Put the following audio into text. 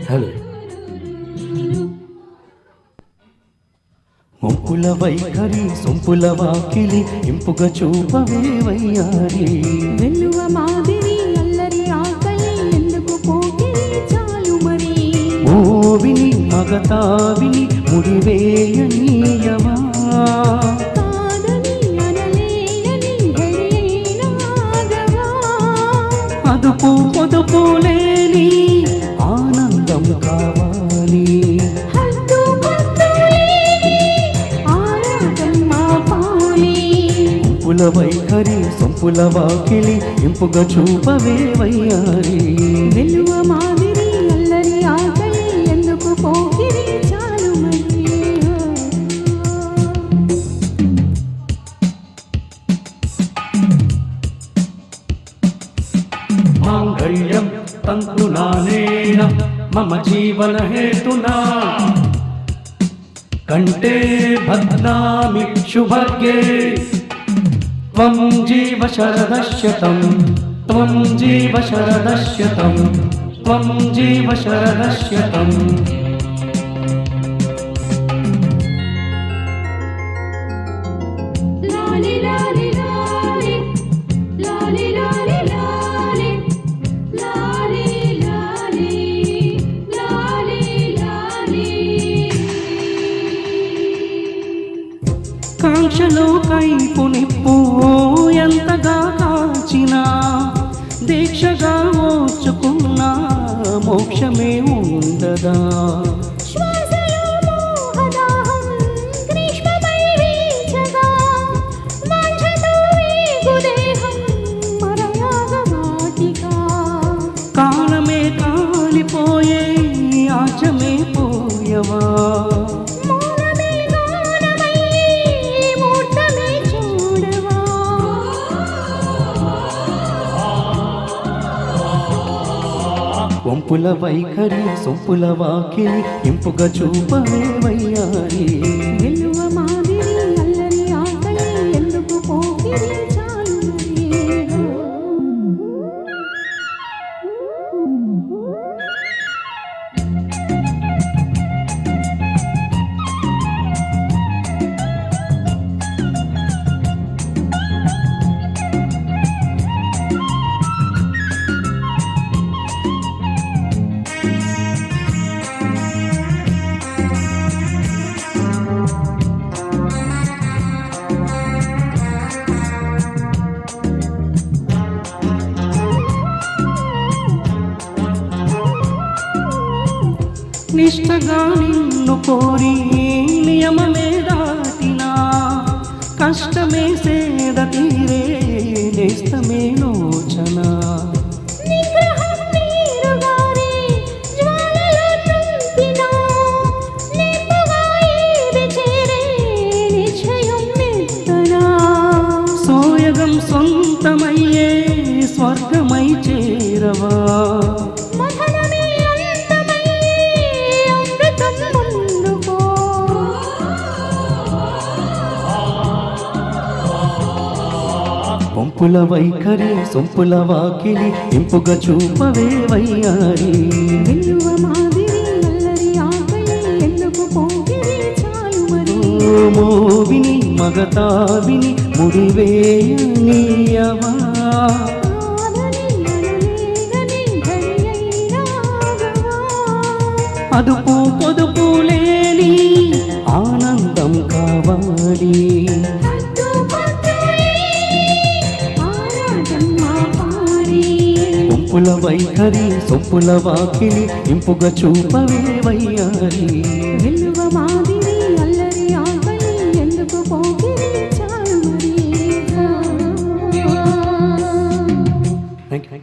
hello ఒంపుల వైఖరి సొంపుల వాకిలి ఇంపుగా చూపవే వయ్యారి వెన్నువ మాదిరి అల్లరి ఆకలి ఎందుకు పోకిరి చాలు మరి ఓ విని మగతావిని ముడివేయనీయవా కాదని అనలేయని హెడేనాగవా అదుపు పొదుపు లేని ఆనందం కావాలి హద్దు పొద్దు లేని ఆరాటం ఆపాలి ఒంపుల వైఖరి సొంపుల వాకిలి ఇంపుగా చూపవే వయ్యారి వెన్నువ మాదిరి అల్లరి ఆకలి ఎందుకు పోకిరి చాలు మరి మాంగళ్యం తంతునానేన మమ జీవన హేతునా కంటే బధ్నామి శుభగే త్వం జీవ శరదశ్యతం త్వం జీవ శరదశ్యతం త్వం జీవ శరదశ్యతం లాలి లాలి లాలి లాలి లాలి లాలి లాలి లాలి లాలి లాలి కాంక్షలో కైపు నిప్పు ఎంతగా కాల్చినా దీక్షగా ఓచుకున్నా మోక్షమే ఉండదా శ్వాసలో మోహదాహం గ్రీష్మమై వీచగా వాంఛతో వేగుదేహం మరయాగవాటికా కాలమే కాలిపోయే ఆచమే పోయవా మౌనమే గానమై మూర్తమే చూడవా వంపుల వైఖరి సొంపుల వాకిలి ఇంపుగా చూపవే వయ్యారి వెన్నువ మాదిరి అల్లరి ఆకలి ఎందుకు పోకిరి చాలు నిష్టగా నిన్ను కోరి నియమమే దాటినా కష్టమే సేద తీరే నేస్తమే లోచనా నిగ్రహం నీరుగారే జ్వాలలో తుంపినా నిప్పుగా ఏది చేరే నిశ్చయం నిత్తనా సోయగం సొంతమయ్యే స్వర్గమై చేరవా మథనమే అంతమై అమృతం ముందుకో వంపుల వైఖరి సొంపుల వాకిలి ఇంపుగా చూపవే వయ్యారి వెన్నువ మాదిరి అల్లరి ఆకలి ఎందుకు పోకిరి చాలు మరి మోవిని మగతావిని ముడివేయనీయవా కాదని అనలేదని హెడేనాగవా అదుపు పొదుపు లేని ఆనందం కావాలి హద్దు పొద్దు లేని ఆరాటం ఆపాలి వంపుల వైఖరి సొంపుల వాకిలి ఇంపుగా చూపవే వయ్యారి వెన్నువ మాదిరి అల్లరి ఆకలి ఎందుకు పోకిరి చాలు మరి థ్యాంక్ యూ